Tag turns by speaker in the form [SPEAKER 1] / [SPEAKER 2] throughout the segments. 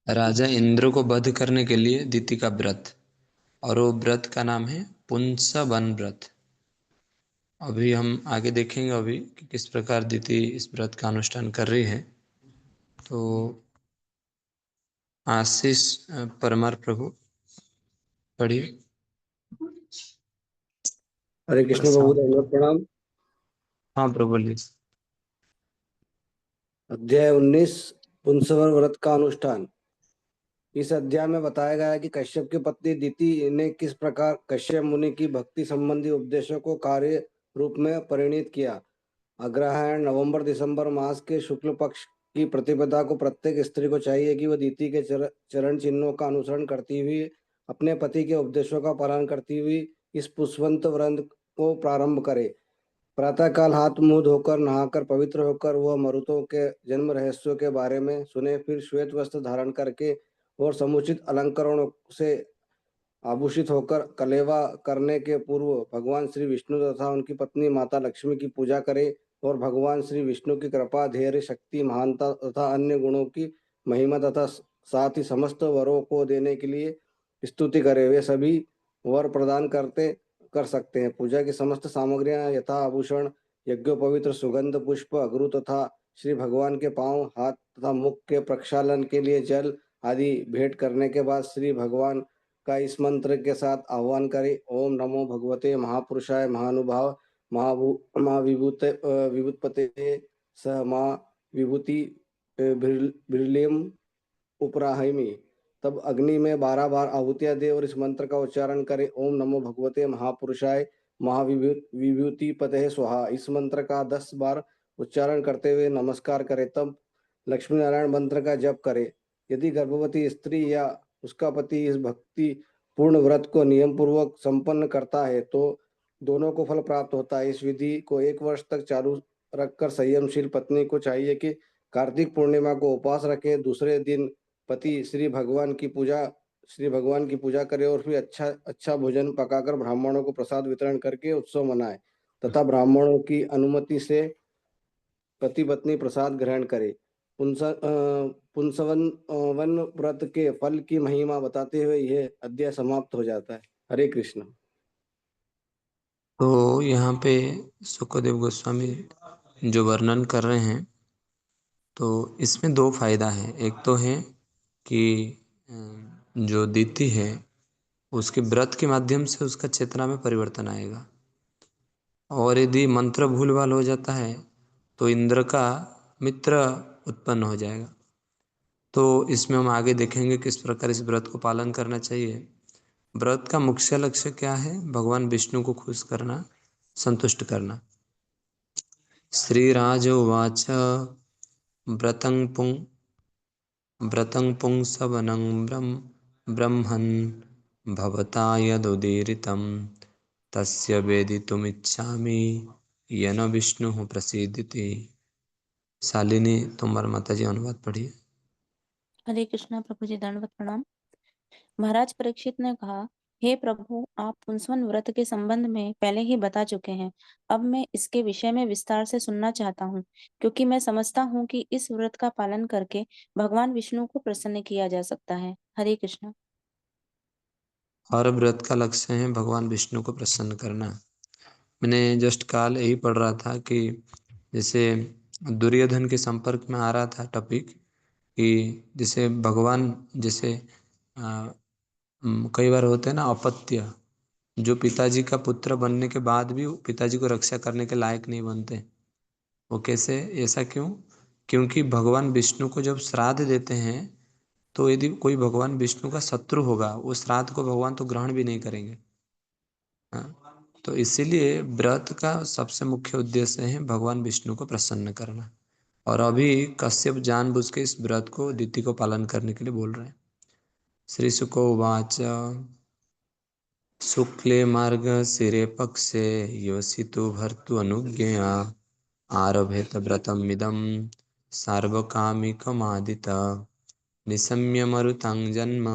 [SPEAKER 1] राजा इंद्र को वध करने के लिए दिति का व्रत, और वो व्रत का नाम है पुंसवन व्रत। अभी हम आगे देखेंगे अभी कि किस प्रकार दिति इस व्रत का अनुष्ठान कर रही है। तो आशीष परमार प्रभु पढ़िए।
[SPEAKER 2] हरे कृष्ण प्रभु, दंडवत प्रणाम।
[SPEAKER 1] हाँ प्रभु बोलिए।
[SPEAKER 2] अध्याय 19, पुंसवन व्रत का अनुष्ठान। इस अध्याय में बताया गया है कि कश्यप की पत्नी दिति ने किस प्रकार कश्यप मुनि की भक्ति संबंधी उपदेशों को कार्य रूप में परिणित किया। अग्रहायण नवंबर दिसंबर मास के शुक्ल पक्ष की प्रतिपदा को प्रत्येक स्त्री को चाहिए कि वह दिति के चरण चिन्हों का अनुसरण करती हुई अपने पति के उपदेशों का पालन करती हुई इस पुष्पवंत व्रत को प्रारंभ करे। प्रातःकाल हाथ मुंह धोकर नहाकर पवित्र होकर वह मरुतों के जन्म रहस्यों के बारे में सुने, फिर श्वेत वस्त्र धारण करके और समुचित अलंकरणों से आभूषित होकर कलेवा करने के पूर्व भगवान श्री विष्णु तथा उनकी पत्नी माता लक्ष्मी की पूजा करे और भगवान श्री विष्णु की कृपा, धैर्य, शक्ति, महानता तथा अन्य गुणों की महिमा तथा साथ ही समस्त वरों को देने के लिए स्तुति करे। वे सभी वर प्रदान कर सकते हैं। पूजा की समस्त सामग्रियां यथा आभूषण, यज्ञोपवित्र, सुगंध, पुष्प, अगरु तथा श्री भगवान के पांव, हाथ तथा मुख के प्रक्षालन के लिए जल आदि भेंट करने के बाद श्री भगवान का इस मंत्र के साथ आह्वान करें। ओम नमो भगवते महापुरुषाय महानुभाव महाविभूत विभूतपते स माँ विभूति बिरलियम उपराहिमी। तब अग्नि में 12 बार आहुतियां दे और इस मंत्र का उच्चारण करें। ओम नमो भगवते महापुरुषाय महाविभूति पते स्वाहा। इस मंत्र का 10 बार उच्चारण करते हुए नमस्कार करें। तब लक्ष्मी नारायण मंत्र का जप करे। यदि गर्भवती स्त्री या उसका पति इस भक्ति पूर्ण व्रत को नियम पूर्वक संपन्न करता है तो दोनों को फल प्राप्त होता है। इस विधि को 1 वर्ष तक चालू रखकर संयमशील पत्नी को चाहिए कि कार्तिक पूर्णिमा को उपवास रखें। दूसरे दिन पति श्री भगवान की पूजा करे और फिर अच्छा अच्छा भोजन पकाकर ब्राह्मणों को प्रसाद वितरण करके उत्सव मनाए तथा ब्राह्मणों की अनुमति से पति पत्नी प्रसाद ग्रहण करे। पुंसवन वन व्रत के फल की महिमा बताते हुए यह अध्याय समाप्त हो जाता है। हरे कृष्ण।
[SPEAKER 1] तो यहाँ पे सुखदेव गोस्वामी जो वर्णन कर रहे हैं, तो इसमें दो फायदा है। एक तो है कि जो दीति है उसके व्रत के माध्यम से उसका चेतना में परिवर्तन आएगा, और यदि मंत्र भूलभाल हो जाता है तो इंद्र का मित्र उत्पन्न हो जाएगा। तो इसमें हम आगे देखेंगे किस प्रकार इस व्रत को पालन करना चाहिए। व्रत का मुख्य लक्ष्य क्या है? भगवान विष्णु को खुश करना, संतुष्ट करना। श्रीराज उवाच व्रतं पुंसवनं ब्रह्मन् भवता यदुदीरितं तस्य वेदितुमिच्छामि येन विष्णुः प्रसीदति। शालिनी तोमर माता जी अनुवाद पढ़िए।
[SPEAKER 3] हरे कृष्णा प्रभु जी, दंडवत प्रणाम। महाराज परीक्षित ने कहा, हे प्रभु, आप पुंसवन व्रत के संबंध में पहले ही बता चुके हैं। अब मैं इसके विषय में विस्तार से सुनना चाहता हूँ, क्योंकि मैं समझता हूँ कि इस व्रत का पालन करके भगवान विष्णु को प्रसन्न किया जा सकता है। हरे कृष्णा।
[SPEAKER 1] हर व्रत का लक्ष्य है भगवान विष्णु को प्रसन्न करना। मैंने जस्ट काल यही पढ़ रहा था कि जैसे दुर्योधन के संपर्क में आ रहा था टॉपिक कि जैसे भगवान जैसे कई बार होते हैं ना अपत्य, जो पिताजी का पुत्र बनने के बाद भी पिताजी को रक्षा करने के लायक नहीं बनते। वो कैसे? ऐसा क्यों? क्योंकि भगवान विष्णु को जब श्राद्ध देते हैं तो यदि कोई भगवान विष्णु का शत्रु होगा, वो श्राद्ध को भगवान तो ग्रहण भी नहीं करेंगे। हाँ, तो इसीलिए व्रत का सबसे मुख्य उद्देश्य है भगवान विष्णु को प्रसन्न करना। और अभी कश्यप जानबूझ के इस व्रत को दिति को पालन करने के लिए बोल रहे हैं। श्री शुको उवाच शुक्ले मार्गशिरे पक्षे योषितो भर्तु अनुज्ञया आरभेत व्रतमिदं सार्वकामिकमादित निशम्य मरुतं जन्म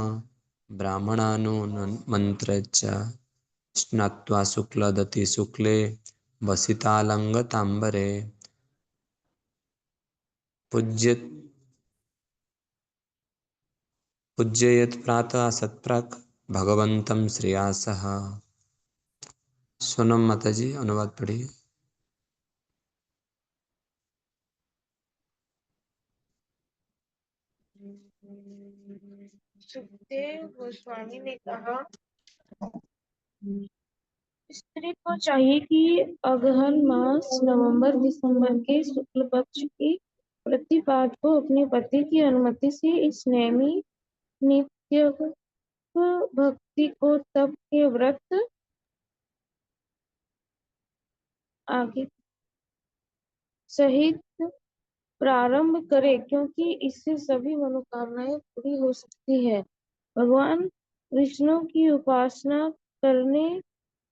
[SPEAKER 1] ब्राह्मणानुमन्त्रच्च स्नात्वा शुक्लदति शुक्ले वसितालंगतांबरे पूज्य पूज्येत प्रातः सत्प्राक् भगवंतं श्रिया सह। सोनम माता जी अनुवाद पढ़िए।
[SPEAKER 4] सुखदेव गोस्वामी ने कहा, स्त्री को चाहिए कि अगहन मास नवंबर दिसंबर के शुक्ल पक्ष की प्रतिपाद को अपने पति की अनुमति से इस नेमी नित्य भक्ति को तप के व्रत आगे सहित प्रारंभ करे, क्योंकि इससे सभी मनोकामनाएं पूरी हो सकती है। भगवान विष्णु की उपासना करने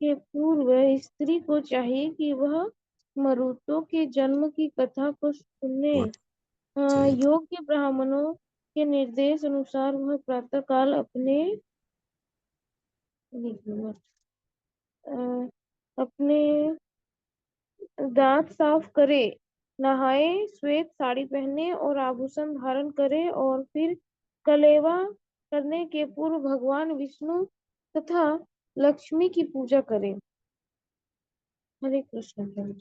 [SPEAKER 4] के पूर्व स्त्री को चाहिए कि वह मरुतों के जन्म की कथा को सुनने योग्य ब्राह्मणों के निर्देश अनुसार वह प्रातःकाल अपने दांत साफ करे, नहाए, श्वेत साड़ी पहने और आभूषण धारण करे और फिर कलेवा करने के पूर्व भगवान विष्णु तथा लक्ष्मी की पूजा करे। हरे कृष्ण।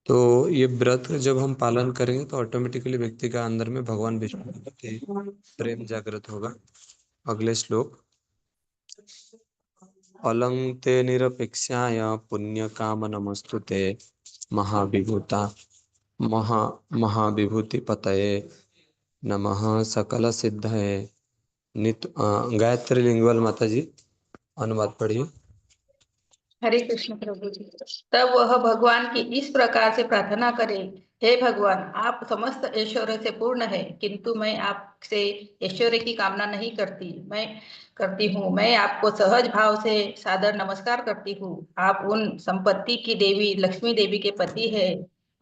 [SPEAKER 1] तो ये व्रत जब हम पालन करेंगे तो ऑटोमेटिकली व्यक्ति का अंदर में भगवान विष्णु के प्रति प्रेम जागृत होगा। अगले श्लोक। अलंग ते निरपेक्षाय पुण्य काम नमस्तु ते महाविभूता महाविभूति पतये नमः सकल सिद्धये। गायत्री लिंगवल माता जी अनुवाद पढ़िए।
[SPEAKER 5] हरे कृष्ण प्रभु जी। तब वह भगवान की इस प्रकार से प्रार्थना करे, हे भगवान, आप समस्त ऐश्वर्य से पूर्ण है, किंतु मैं आपसे ऐश्वर्य की कामना नहीं करती हूँ। मैं आपको सहज भाव से सादर नमस्कार करती हूँ। आप उन संपत्ति की देवी लक्ष्मी देवी के पति है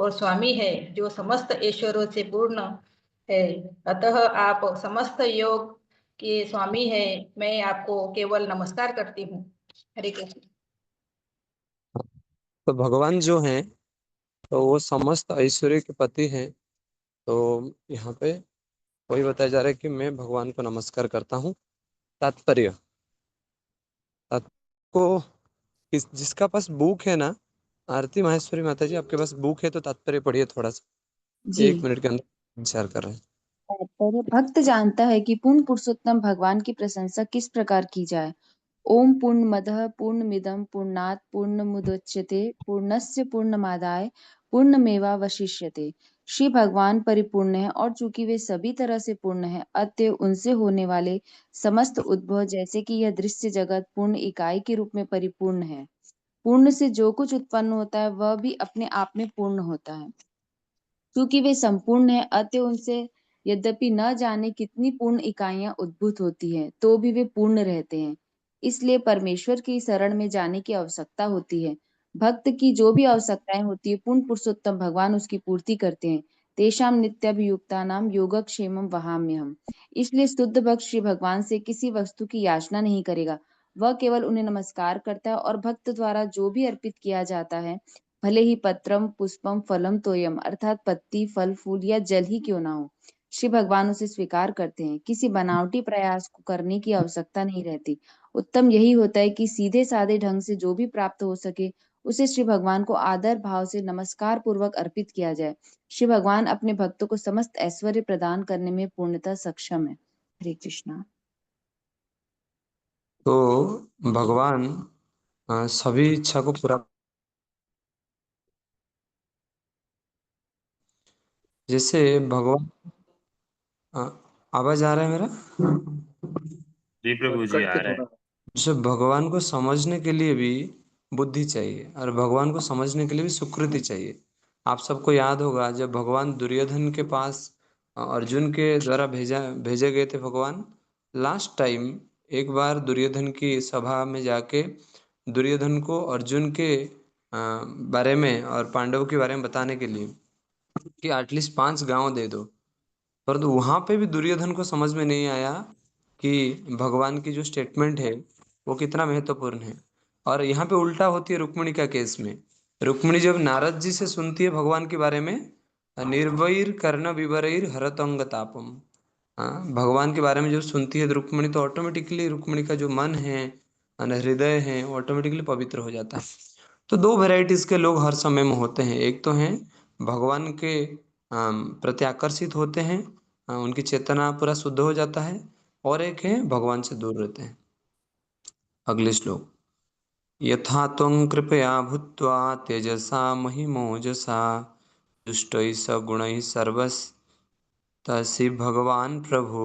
[SPEAKER 5] और स्वामी है, जो समस्त ऐश्वर्यों से पूर्ण है। अतः आप समस्त योग के स्वामी है। मैं आपको केवल नमस्कार करती हूँ। हरे कृष्ण।
[SPEAKER 1] तो भगवान जो हैं तो वो समस्त ऐश्वर्य के पति हैं। तो यहाँ पे वही बताया जा रहा है कि मैं भगवान को नमस्कार करता हूँ। तात्पर्य को जिसका पास बुक है ना, आरती माहेश्वरी माता जी आपके पास बुक है तो तात्पर्य पढ़िए थोड़ा सा।
[SPEAKER 6] जी।
[SPEAKER 1] 1 मिनट के अंदर विचार कर रहे हैं।
[SPEAKER 6] तात्पर्य, भक्त जानता है कि पूर्ण पुरुषोत्तम भगवान की प्रशंसा किस प्रकार की जाए। ओम पूर्णमदः पूर्णमिदं पूर्णात् पूर्णमुदच्यते पूर्णस्य पूर्णमादाय पूर्णमेवावशिष्यते। श्री भगवान परिपूर्ण है और चूंकि वे सभी तरह से पूर्ण है, अतः उनसे होने वाले समस्त उद्भव, जैसे कि यह दृश्य जगत पूर्ण इकाई के रूप में परिपूर्ण है। पूर्ण से जो कुछ उत्पन्न होता है वह भी अपने आप में पूर्ण होता है। क्योंकि वे संपूर्ण है, अतः उनसे यद्यपि न जाने कितनी पूर्ण इकाइयां उद्भूत होती हैं, तो भी वे पूर्ण रहते हैं। इसलिए परमेश्वर की शरण में जाने की आवश्यकता होती है। भक्त की जो भी आवश्यकताएं होती है, पूर्ण पुरुषोत्तम भगवान उसकी पूर्ति करते हैं। तेषाम नित्याभियुक्तानाम योगक्षेमम वहाम्यहम्। इसलिए शुद्ध भक्त श्री भगवान से किसी वस्तु की याचना नहीं करेगा, वह केवल उन्हें नमस्कार करता है और भक्त द्वारा जो भी अर्पित किया जाता है, भले ही पत्रम पुष्पम फलम तोयम अर्थात पत्ती फल फूल या जल ही क्यों ना हो, श्री भगवान उसे स्वीकार करते हैं। किसी बनावटी प्रयास को करने की आवश्यकता नहीं रहती। उत्तम यही होता है कि सीधे साधे ढंग से जो भी प्राप्त हो सके उसे श्री भगवान को आदर भाव से नमस्कार पूर्वक अर्पित किया जाए। श्री भगवान अपने भक्तों को समस्त ऐश्वर्य प्रदान करने में पूर्णतः सक्षम है। हरे कृष्णा।
[SPEAKER 1] तो भगवान सभी इच्छा को पूरा, जैसे भगवान आवाज आ रहा है मेरा?
[SPEAKER 7] जी प्रभु जी आ रहा है।
[SPEAKER 1] जैसे भगवान को समझने के लिए भी बुद्धि चाहिए और भगवान को समझने के लिए भी सुकृति चाहिए। आप सबको याद होगा जब भगवान दुर्योधन के पास अर्जुन के द्वारा भेजे गए थे भगवान, लास्ट टाइम एक बार दुर्योधन की सभा में जाके दुर्योधन को अर्जुन के बारे में और पांडवों के बारे में बताने के लिए कि एटलीस्ट 5 गांव दे दो, परंतु वहां पे भी दुर्योधन को समझ में नहीं आया कि भगवान की जो स्टेटमेंट है वो कितना महत्वपूर्ण है। और यहाँ पे उल्टा होती है रुक्मिणी का केस में। रुक्मिणी जब नारद जी से सुनती है भगवान के बारे में, निर्वैर कर्ण विवरैर हरतंग तापम, भगवान के बारे में जो सुनती है रुक्मिणी, तो ऑटोमेटिकली रुक्मिणी का जो मन है, हृदय है, ऑटोमेटिकली पवित्र हो जाता है। तो दो वैरायटीज के लोग हर समय में होते हैं। एक तो हैं भगवान के प्रति आकर्षित होते हैं, उनकी चेतना पूरा शुद्ध हो जाता है, और एक है भगवान से दूर रहते हैं। अगले श्लोक। यथा त्वं कृपया भूत्वा तेजसा महिमोजसा दुष्टैः सगुणैः सर्वस्तसि भगवान प्रभु।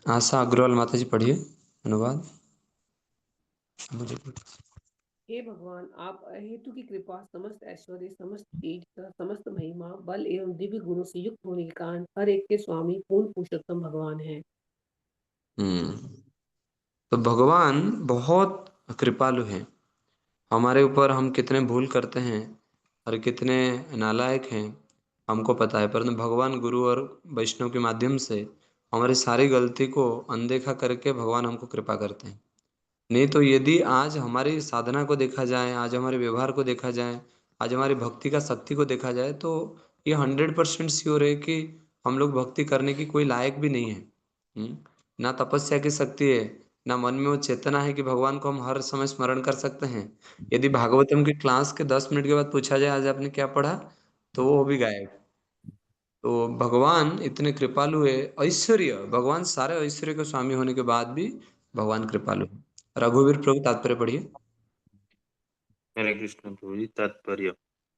[SPEAKER 1] आशा अग्रवाल माता जी पढ़िए अनुवाद। मुझे
[SPEAKER 8] हे भगवान, आप अहेतु की कृपा, समस्त ऐश्वर्य, समस्त तेज, समस्त महिमा, बल एवं दिव्य गुणों से युक्त होने के कारण हर एक के स्वामी पूर्ण पुरुषोत्तम भगवान हैं।
[SPEAKER 1] तो भगवान बहुत कृपालु हैं हमारे ऊपर। हम कितने भूल करते हैं और कितने नालायक हैं हमको पता है, परंतु भगवान गुरु और वैष्णव के माध्यम से हमारी सारी गलती को अनदेखा करके भगवान हमको कृपा करते हैं। नहीं तो यदि आज हमारी साधना को देखा जाए, आज हमारे व्यवहार को देखा जाए, आज हमारी भक्ति का शक्ति को देखा जाए, तो ये 100% श्योर है कि हम लोग भक्ति करने की कोई लायक भी नहीं है। ना तपस्या की शक्ति है, ना मन में वो चेतना है कि भगवान को हम हर समय स्मरण कर सकते हैं। यदि भागवतम की क्लास के 10 मिनट के बाद पूछा जाए आज आपने क्या पढ़ा, तो वो भी गायब। तो भगवान इतने कृपालु है। ऐश्वर्य, भगवान सारे ऐश्वर्य के स्वामी होने के बाद भी भगवान कृपालु है। रघुवीर प्रभु तात्पर्य पढ़िए।
[SPEAKER 7] हरे कृष्ण प्रभु जी। तात्पर्य।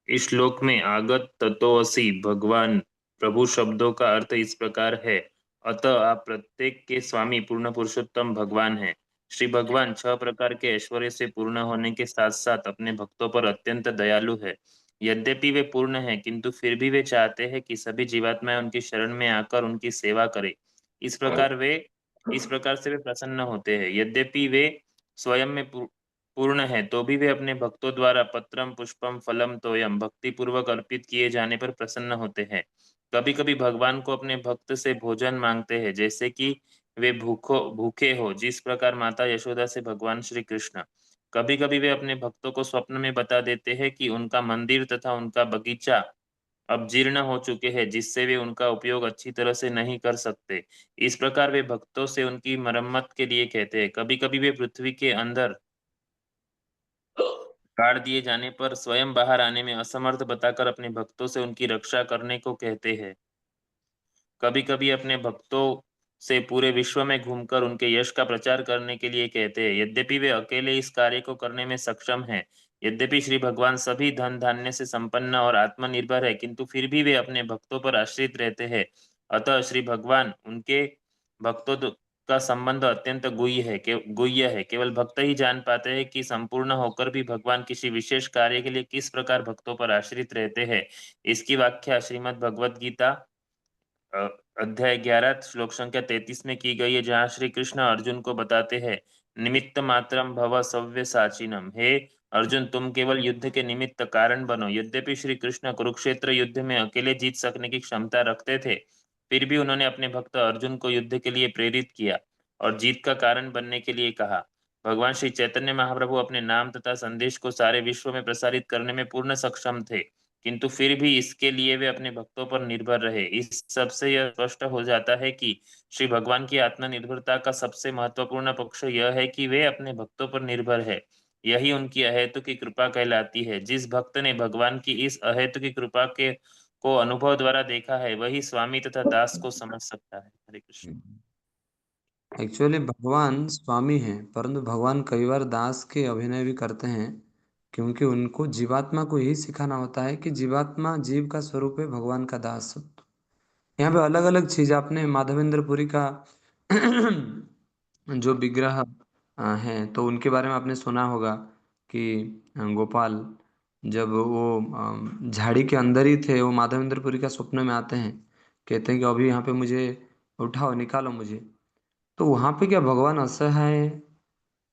[SPEAKER 7] इस श्लोक में आगत तत्वसी भगवान प्रभु शब्दों का अर्थ इस प्रकार है। अतः आप प्रत्येक के स्वामी पूर्ण पुरुषोत्तम भगवान हैं। श्री भगवान 6 प्रकार के ऐश्वर्य से पूर्ण होने के साथ साथ अपने भक्तों पर अत्यंत दयालु है। यद्यपि वे पूर्ण हैं, किंतु फिर भी वे चाहते हैं कि सभी जीवात्माएं उनकी शरण में आकर उनकी सेवा करें। इस प्रकार से वे प्रसन्न होते हैं। यद्यपि वे स्वयं में पूर्ण है, तो भी वे अपने भक्तों द्वारा पत्रम पुष्पम फलम तोयम भक्ति पूर्वक अर्पित किए जाने पर प्रसन्न होते हैं। कभी कभी भगवान को अपने भक्त से भोजन मांगते हैं, जैसे कि वे भूखे हो, जिस प्रकार माता यशोदा से भगवान श्री कृष्ण। कभी कभी वे अपने भक्तों को स्वप्न में बता देते हैं कि उनका मंदिर तथा उनका बगीचा अब जीर्ण हो चुके हैं, जिससे वे उनका उपयोग अच्छी तरह से नहीं कर सकते। इस प्रकार वे भक्तों से उनकी मरम्मत के लिए कहते हैं। कभी कभी वे पृथ्वी के अंदर गाड़ दिए जाने पर स्वयं बाहर आने में असमर्थ बताकर अपने भक्तों से उनकी रक्षा करने को कहते हैं। कभी कभी अपने भक्तों से पूरे विश्व में घूमकर उनके यश का प्रचार करने के लिए कहते हैं। यद्यपि वे अकेले इस कार्य को करने में सक्षम हैं, यद्यपि श्री भगवान सभी धन धान्य से संपन्न और आत्मनिर्भर है, किंतु फिर भी वे अपने भक्तों पर आश्रित रहते हैं। अतः श्री भगवान उनके भक्तों का संबंध अत्यंत गुह्य है। केवल भक्त ही जान पाते हैं कि संपूर्ण होकर भी भगवान किसी विशेष कार्य के लिए किस प्रकार भक्तों पर आश्रित रहते हैं। इसकी व्याख्या श्रीमद् भगवद गीता अध्याय 11 श्लोक संख्या 33 में की गई है, जहाँ श्री कृष्ण अर्जुन को बताते हैं, निमित्त मात्रम भव सव्य साचिनम। हे अर्जुन, तुम केवल युद्ध के निमित्त कारण बनो। यद्यपि श्री कृष्ण कुरुक्षेत्र युद्ध में अकेले जीत सकने की क्षमता रखते थे, फिर भी उन्होंने अपने भक्त अर्जुन को युद्ध के लिए प्रेरित किया और जीत का कारण बनने के लिए कहा। भगवान श्री चैतन्य महाप्रभु अपने नाम तथा संदेश को सारे विश्व में प्रसारित करने में पूर्ण सक्षम थे, किंतु फिर भी इसके लिए वे अपने भक्तों पर निर्भर रहे। इस सबसे यह स्पष्ट हो जाता है कि श्री भगवान की आत्मनिर्भरता का सबसे महत्वपूर्ण पक्ष यह है कि वे अपने भक्तों पर निर्भर है। यही उनकी अहेतु की कृपा कहलाती है। जिस भक्त ने भगवान की इस अहेतु की कृपा के को अनुभव द्वारा देखा है, वही स्वामी तथा दास को समझ सकता है। हरे कृष्ण।
[SPEAKER 1] एक्चुअली भगवान स्वामी हैं, परंतु भगवान कई बार दास के अभिनय भी करते हैं, क्योंकि उनको जीवात्मा को यही सिखाना होता है कि जीवात्मा जीव का स्वरूप है, भगवान का दास। यहाँ पे अलग अलग चीज आपने माधवेंद्रपुरी का जो विग्रह हैं, तो उनके बारे में आपने सुना होगा कि गोपाल जब वो झाड़ी के अंदर ही थे, वो माधवेंद्रपुरी का स्वप्न में आते हैं, कहते हैं कि अभी यहाँ पे मुझे उठाओ, निकालो मुझे। तो वहां पे क्या भगवान असहाय है?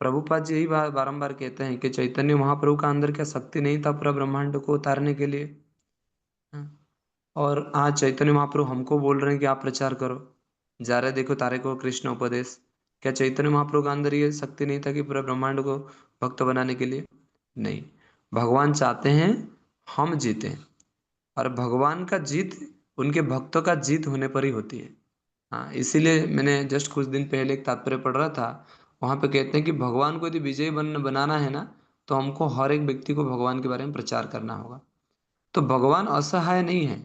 [SPEAKER 1] प्रभुपाद जी यही बारंबार कहते हैं कि चैतन्य महाप्रभु का अंदर क्या शक्ति नहीं था पूरा ब्रह्मांड को उतारने के लिए? हाँ। और आज चैतन्य महाप्रभु हमको बोल रहे हैं कि आप प्रचार करो, जा रहे देखो तारे को कृष्ण उपदेश। क्या चैतन्य महाप्रभु का अंदर ये शक्ति नहीं था कि पूरा ब्रह्मांड को भक्त बनाने के लिए? नहीं। भगवान चाहते हैं हम जीते, और भगवान का जीत उनके भक्तों का जीत होने पर ही होती है। हाँ, इसीलिए मैंने जस्ट कुछ दिन पहले एक तात्पर्य पढ़ रहा था, वहाँ पे कहते हैं कि भगवान को यदि विजयी बनाना है ना, तो हमको हर एक व्यक्ति को भगवान के बारे में प्रचार करना होगा। तो भगवान असहाय नहीं है।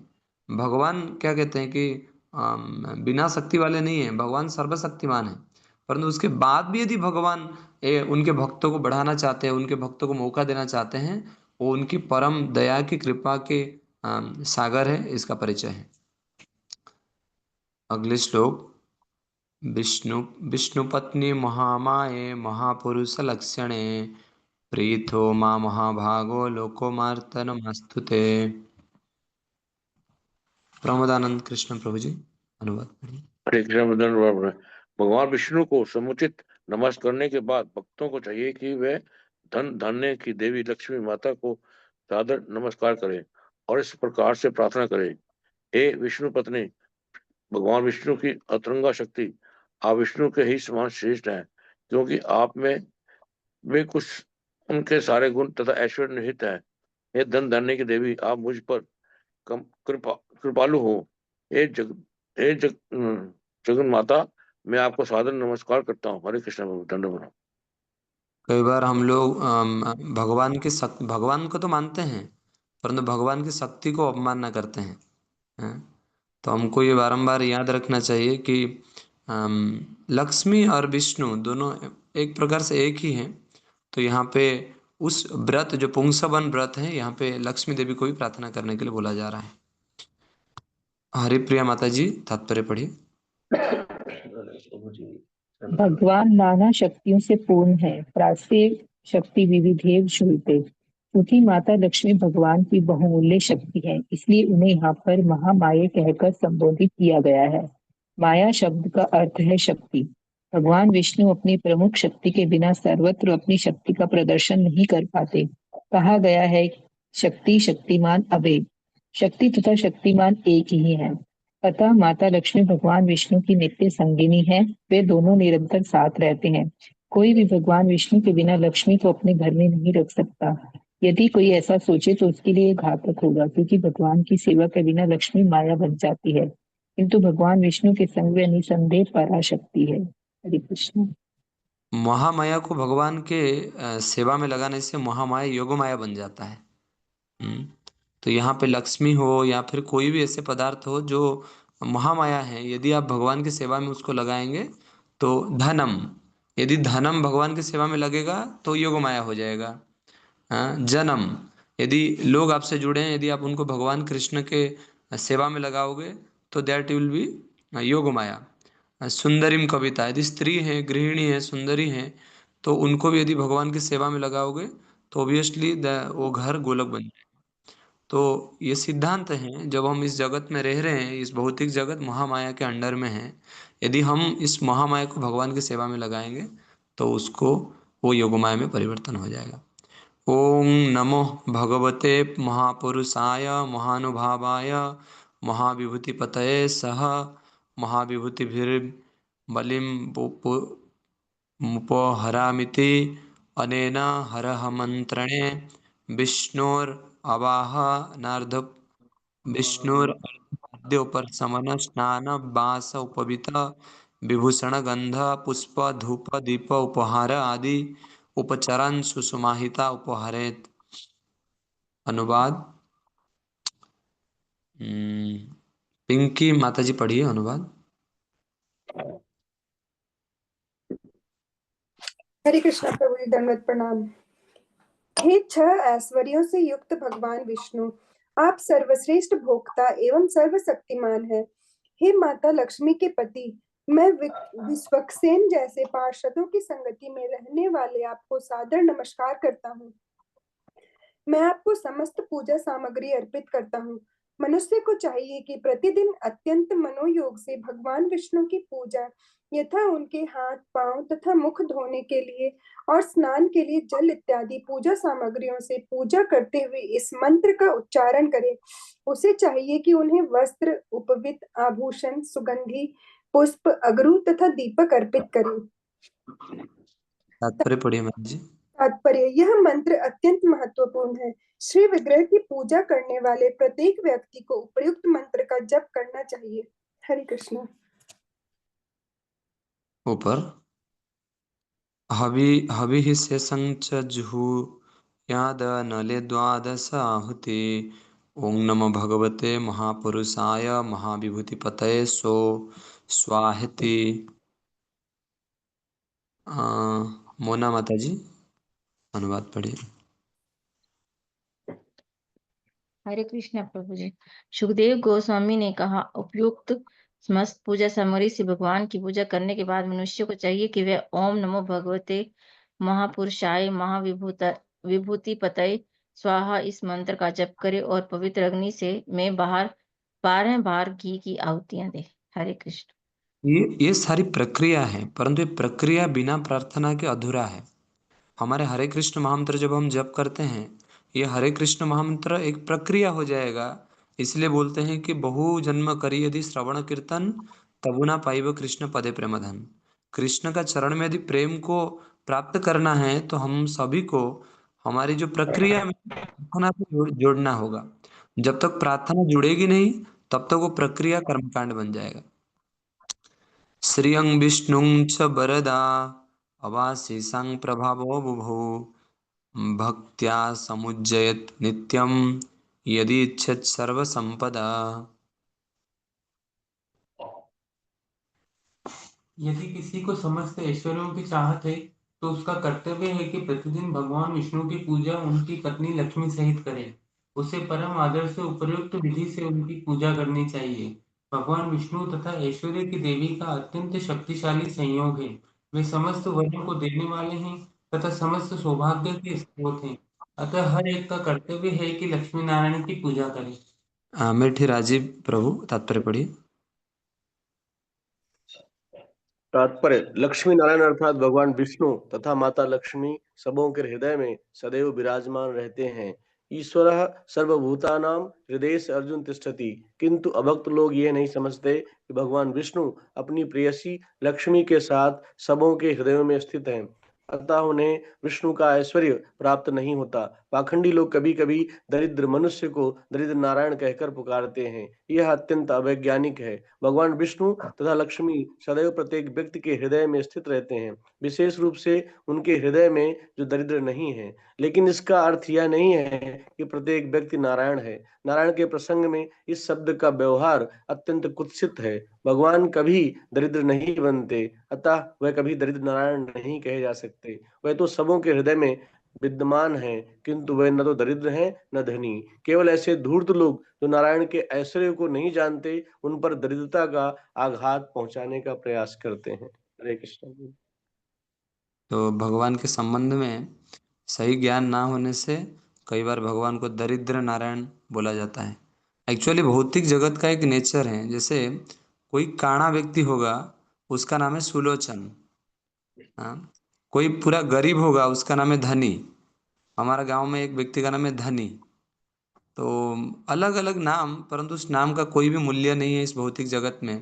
[SPEAKER 1] भगवान क्या कहते हैं कि बिना शक्ति वाले नहीं है, भगवान सर्वशक्तिमान है। परंतु उसके बाद भी यदि भगवान उनके भक्तों को बढ़ाना चाहते हैं, उनके भक्तों को मौका देना चाहते हैं, वो उनकी परम दया की कृपा के सागर है, इसका परिचय है। अगले श्लोक। विष्णुपत्नी महामाये महापुरुष लक्षणे प्रीतो मा महाभागो लोकोमार्तनमस्तुते। प्रमोदानंद कृष्ण प्रभु जी, अनुवाद पढ़िए।
[SPEAKER 9] हरे कृष्ण। भगवान विष्णु को समुचित नमस्कार करने के बाद भक्तों को चाहिए कि वे धन धान्य की देवी लक्ष्मी माता को सादर नमस्कार करें और इस प्रकार से प्रार्थना करें, हे विष्णु पत्नी, भगवान विष्णु की अतरंगा शक्ति, आप विष्णु के ही समान श्रेष्ठ हैं, क्योंकि आप में वे कुछ उनके सारे गुण तथा ऐश्वर्य निहित है। हे धन धान्य की देवी, आप मुझ पर कृपालु हो। हे जगन माता, मैं आपको सादर नमस्कार करता हूँ। हरे कृष्ण प्रभु, दंडवत।
[SPEAKER 1] कई बार हम लोग भगवान को तो मानते हैं, परंतु भगवान की शक्ति को अवमानना करते हैं। तो हमको ये बारंबार याद रखना चाहिए कि लक्ष्मी और विष्णु दोनों एक प्रकार से एक ही हैं। तो यहाँ पे उस व्रत जो पुंसवन व्रत है, यहाँ पे लक्ष्मी देवी को भी प्रार्थना करने के लिए बोला जा रहा है। हरिप्रिया माता जी, तात्पर्य पढ़िए।
[SPEAKER 10] भगवान नाना शक्तियों से पूर्ण है, प्रास्ते शक्ति विविधेव शुल्ते। क्योंकि माता लक्ष्मी भगवान की बहुमूल्य शक्ति है, इसलिए उन्हें यहाँ पर महामाया कहकर संबोधित किया गया है। माया शब्द का अर्थ है शक्ति। भगवान विष्णु अपनी प्रमुख शक्ति के बिना सर्वत्र अपनी शक्ति का प्रदर्शन नहीं कर पाते। कहा गया है, शक्ति शक्तिमान अभेद। शक्ति तथा शक्तिमान एक ही है। अतः माता लक्ष्मी भगवान विष्णु की नित्य संगिनी है, वे दोनों निरंतर साथ रहते हैं। कोई भी भगवान विष्णु के बिना लक्ष्मी को अपने घर में नहीं रख सकता। यदि कोई ऐसा सोचे तो उसके लिए घातक होगा, क्योंकि भगवान की सेवा के बिना लक्ष्मी माया बन जाती है, किंतु भगवान विष्णु के संग वे निसंदेह पराशक्ति है। हरे कृष्ण।
[SPEAKER 1] महामाया को भगवान के सेवा में लगाने से महामाया योग माया बन जाता है। तो यहाँ पे लक्ष्मी हो या फिर कोई भी ऐसे पदार्थ हो जो महामाया है, यदि आप भगवान की सेवा में उसको लगाएंगे तो धनम, यदि धनम भगवान की सेवा में लगेगा तो योग माया हो जाएगा। जन्म, यदि लोग आपसे जुड़े हैं, यदि आप उनको भगवान कृष्ण के सेवा में लगाओगे तो दैट विल बी योग माया। सुंदरीम कविता, यदि स्त्री है, गृहिणी है, सुंदरी है, तो उनको भी यदि भगवान की सेवा में लगाओगे तो ऑब्वियसली वो घर गोलक बन जाए। तो ये सिद्धांत है, जब हम इस जगत में रह रहे हैं, इस भौतिक जगत महामाया के अंडर में है, यदि हम इस महामाया को भगवान की सेवा में लगाएंगे तो उसको वो योगमाया में परिवर्तन हो जाएगा। ओम नमो भगवते महापुरुषाय महानुभावाय महाविभूतिपतये सह महाविभूतिभिर्बलिं मुपोहरामिति अनेन हरः मंत्रेण विष्णोर्वाहनार्ध विष्णुर्द्य उपर समन स्नान बास उपवित विभूषण गंध पुष्प धूप दीप उपहार आदि उपचरण सुसुमाहिता उपहारेत। अनुवाद पिंकी माता जी पढ़िए अनुवाद।
[SPEAKER 11] हरे कृष्णा प्रभु जी, दंडवत प्रणाम। हे 6 ऐश्वर्यों से युक्त भगवान विष्णु, आप सर्वश्रेष्ठ भोक्ता एवं सर्वशक्तिमान हैं। हे माता लक्ष्मी के पति, मैं विश्वक्सेन जैसे पार्षदों की संगति में रहने वाले आपको सादर नमस्कार करता हूँ। मैं आपको समस्त पूजा सामग्री अर्पित करता हूँ। मनुष्य को चाहिए कि प्रतिदिन अत्यंत मनोयोग से भगवान विष्णु की पूजा यथा उनके हाथ पांव तथा मुख धोने के लिए और स्नान के लिए जल इत्यादि पूजा सामग्रियों से पूजा करते हुए इस मंत्र का उच्चारण करे। उसे चाहिए कि उन्हें वस्त्र, उपवीत, आभूषण, सुगंधी, पुष्प, अगरू तथा दीपक अर्पित करे।
[SPEAKER 1] तात्पर्य पढ़िए माता जी।
[SPEAKER 11] तात्पर्य, यह मंत्र अत्यंत महत्वपूर्ण है। श्री विग्रह की पूजा करने वाले प्रत्येक व्यक्ति को उपयुक्त मंत्र का जप करना चाहिए। हरे कृष्ण।
[SPEAKER 1] ऊपर हविः शेषं च जुहुयाद नले द्वादश आहुति। ओं नमो भगवते महापुरुषाय महाविभूतिपतये स्वाहेति। मोना माता जी अनुवाद पढ़िए।
[SPEAKER 12] हरे कृष्ण प्रभु जी। सुखदेव गोस्वामी ने कहा, उपयुक्त समस्त पूजा सामग्री से भगवान की पूजा करने के बाद मनुष्य को चाहिए कि वह ओम नमो भगवते महापुरुषाय विभूति पतये स्वाहा इस मंत्र का जप करे और पवित्र अग्नि से में बाहर 12 बार घी की आहुतियां दे। हरे कृष्ण।
[SPEAKER 1] ये सारी प्रक्रिया है, परंतु ये प्रक्रिया बिना प्रार्थना के अधूरा है। हमारे हरे कृष्ण महामंत्र जब हम जप करते हैं, ये हरे कृष्ण महामंत्र एक प्रक्रिया हो जाएगा। इसलिए बोलते हैं कि बहु जन्म करी यदि श्रवण कीर्तन तबु ना पाइब कृष्ण पदे प्रेमधन। कृष्ण का चरण में यदि प्रेम को प्राप्त करना है तो हम सभी को हमारी जो प्रक्रिया में प्रार्थना को जोड़ना होगा। जब तक प्रार्थना जुड़ेगी नहीं तब तक वो प्रक्रिया कर्मकांड बन जाएगा। श्रियं विष्णुं च वरदा अवाशीषं प्रभावो बुभौ भक्त्या समुज्जयत नित्यं यदि इच्छत सर्वसंपदा।
[SPEAKER 13] यदि किसी को समस्त ऐश्वर्यों की चाहत है तो उसका कर्तव्य है कि प्रतिदिन भगवान विष्णु की पूजा उनकी पत्नी लक्ष्मी सहित करे। उसे परम आदर से उपयुक्त विधि से उनकी पूजा करनी चाहिए। भगवान विष्णु तथा ऐश्वर्य की देवी का अत्यंत शक्तिशाली संयोग है। वे समस्त वरों को देने वाले हैं तथा समस्त सौभाग्य के स्रोत हैं। अतः हर एक का कर्तव्य है कि लक्ष्मी नारायण की पूजा करे।
[SPEAKER 1] मेठी राजीव प्रभु तात्पर्य पढ़िए।
[SPEAKER 14] तात्पर्य, लक्ष्मी नारायण अर्थात भगवान विष्णु तथा माता लक्ष्मी सबों के हृदय में सदैव विराजमान रहते हैं। ईश्वरः सर्वभूतानां हृदयेषु अर्जुन तिष्ठति। किंतु अभक्त लोग ये नहीं समझते कि भगवान विष्णु अपनी प्रेयसी लक्ष्मी के साथ सबों के हृदयों में स्थित हैं, अतः उन्हें विष्णु का ऐश्वर्य प्राप्त नहीं होता। पाखंडी लोग कभी कभी दरिद्र मनुष्य को दरिद्र नारायण कहकर पुकारते हैं, यह अत्यंत अवैज्ञानिक है। भगवान विष्णु तथा लक्ष्मी सदैव प्रत्येक व्यक्ति के हृदय में स्थित रहते हैं, विशेष रूप से उनके हृदय में जो दरिद्र नहीं है। लेकिन इसका अर्थ यह नहीं है कि प्रत्येक व्यक्ति नारायण है। नारायण के प्रसंग में इस शब्द का व्यवहार अत्यंत कुत्सित है। भगवान कभी दरिद्र नहीं बनते, अतः वह कभी दरिद्र नारायण नहीं कहे जा सकते। वह तो सबों के हृदय में विद्यमान है, किंतु वह न तो दरिद्र हैं न धनी। केवल ऐसे धूर्त लोग जो नारायण के ऐश्वर्य को नहीं जानते उन पर दरिद्रता का आघात पहुंचाने का प्रयास करते हैं। हरे कृष्ण।
[SPEAKER 1] तो भगवान के संबंध में सही ज्ञान ना होने से कई बार भगवान को दरिद्र नारायण बोला जाता है। एक्चुअली भौतिक जगत का एक नेचर है। जैसे कोई काणा व्यक्ति होगा उसका नाम है सुलोचन। हाँ, कोई पूरा गरीब होगा उसका नाम है धनी। हमारा गांव में एक व्यक्ति का नाम है धनी। तो अलग अलग नाम, परंतु उस नाम का कोई भी मूल्य नहीं है इस भौतिक जगत में।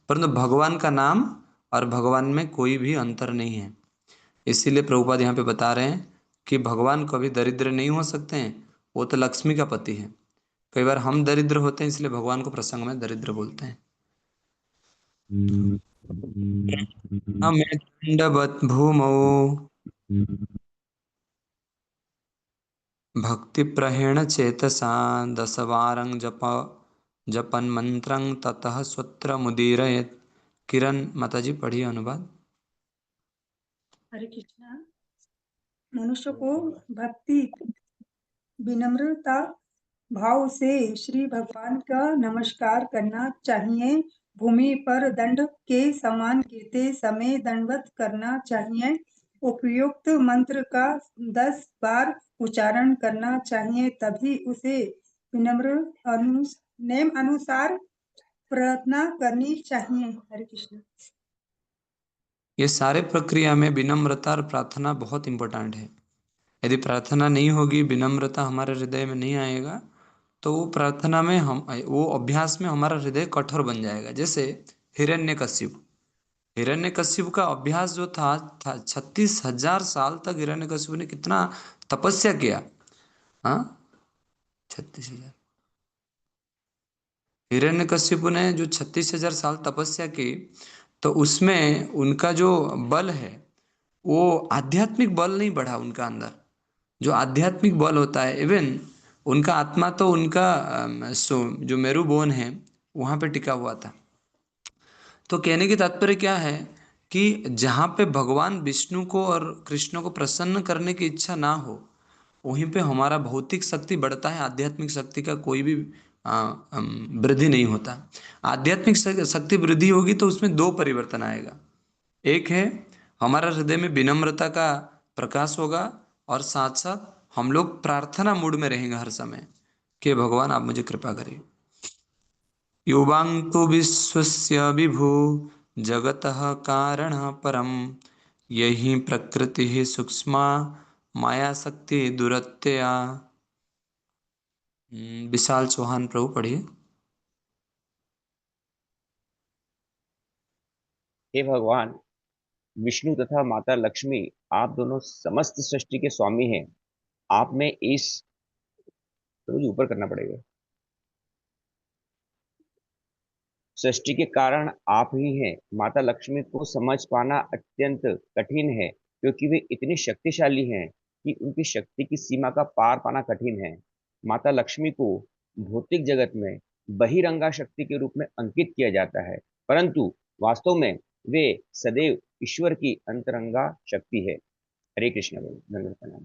[SPEAKER 1] परंतु भगवान का नाम और भगवान में कोई भी अंतर नहीं है। इसीलिए प्रभुपाद यहाँ पे बता रहे हैं कि भगवान कभी दरिद्र नहीं हो सकते हैं, वो तो लक्ष्मी का पति है। कई बार हम दरिद्र होते हैं इसलिए भगवान को प्रसंग में दरिद्र बोलते हैं। अमे दंडवत भूमौ भक्ति प्रहेण चेतसा दशवारं जपन मंत्रं ततः स्वत्र मुदीरयेत्। किरण माता जी पढ़िए अनुवाद।
[SPEAKER 15] हरे कृष्णा। मनुष्य को भक्ति विनम्रता भाव से श्री भगवान का नमस्कार करना चाहिए। भूमि पर दंड के समान गिरते समय दंडवत करना चाहिए। उपयुक्त मंत्र का 10 बार उच्चारण करना चाहिए, तभी उसे विनम्र नेम अनुसार प्रार्थना करनी चाहिए। हरे कृष्ण।
[SPEAKER 1] ये सारे प्रक्रिया में विनम्रता और प्रार्थना बहुत इंपॉर्टेंट है। यदि प्रार्थना नहीं होगी, विनम्रता हमारे हृदय में नहीं आएगा, तो वो प्रार्थना में वो अभ्यास में हमारा हृदय कठोर बन जाएगा। जैसे हिरण्यकशिपु, हिरण्यकशिपु का अभ्यास जो था 36,000 साल तक हिरण्यकशिपु ने कितना तपस्या किया। हाँ, 36,000। हिरण्यकशिपु ने जो 36,000 साल तपस्या की, तो उसमें उनका जो बल है वो आध्यात्मिक बल नहीं बढ़ा उनका अंदर। जो आध्यात्मिक बल होता है, इवन उनका आत्मा तो उनका जो मेरू बोन है वहां पे टिका हुआ था। तो कहने की तात्पर्य क्या है कि जहाँ पे भगवान विष्णु को और कृष्ण को प्रसन्न करने की इच्छा ना हो, वहीं पे हमारा भौतिक शक्ति बढ़ता है, आध्यात्मिक शक्ति का कोई भी वृद्धि नहीं होता। आध्यात्मिक शक्ति वृद्धि होगी तो उसमें दो परिवर्तन आएगा। एक है हमारा हृदय में विनम्रता का प्रकाश होगा, और साथ साथ हम लोग प्रार्थना मूड में रहेंगे हर समय कि भगवान आप मुझे कृपा करिए। युवां तो विश्वस्य विभु जगतः कारणः परम, यही प्रकृति सूक्ष्मा माया शक्ति दुरत्यया। विशाल चौहान प्रभु पढ़िए।
[SPEAKER 16] हे भगवान विष्णु तथा माता लक्ष्मी, आप दोनों समस्त सृष्टि के स्वामी हैं। आप में इस तो मुझे ऊपर करना पड़ेगा। सृष्टि के कारण आप ही हैं। माता लक्ष्मी को समझ पाना अत्यंत कठिन है, क्योंकि वे इतनी शक्तिशाली हैं कि उनकी शक्ति की सीमा का पार पाना कठिन है। माता लक्ष्मी को भौतिक जगत में बहिरंगा शक्ति के रूप में अंकित किया जाता है, परंतु वास्तव में वे सदैव ईश्वर की अंतरंगा शक्ति है। हरे कृष्ण। धन्यवाद प्रणाम।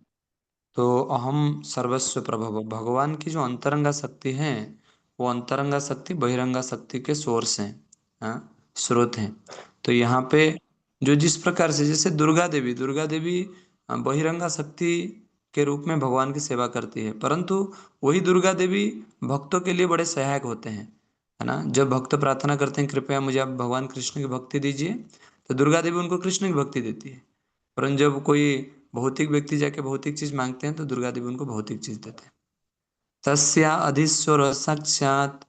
[SPEAKER 1] तो अहम सर्वस्व प्रभव, भगवान की जो अंतरंगा शक्ति है वो अंतरंगा शक्ति बहिरंगा शक्ति के सोर्स हैं, हाँ, स्रोत हैं। तो यहाँ पे जो जिस प्रकार से, जैसे दुर्गा देवी बहिरंगा शक्ति के रूप में भगवान की सेवा करती है, परंतु वही दुर्गा देवी भक्तों के लिए बड़े सहायक होते हैं, है ना। जब भक्त प्रार्थना करते हैं कृपया मुझे आप भगवान कृष्ण की भक्ति दीजिए, तो दुर्गा देवी उनको कृष्ण की भक्ति देती है। परंतु जब कोई भौतिक व्यक्ति जाके भौतिक चीज मांगते हैं तो दुर्गा देवी उनको भौतिक चीज देते हैं। तस्या अधिस्वर साक्षात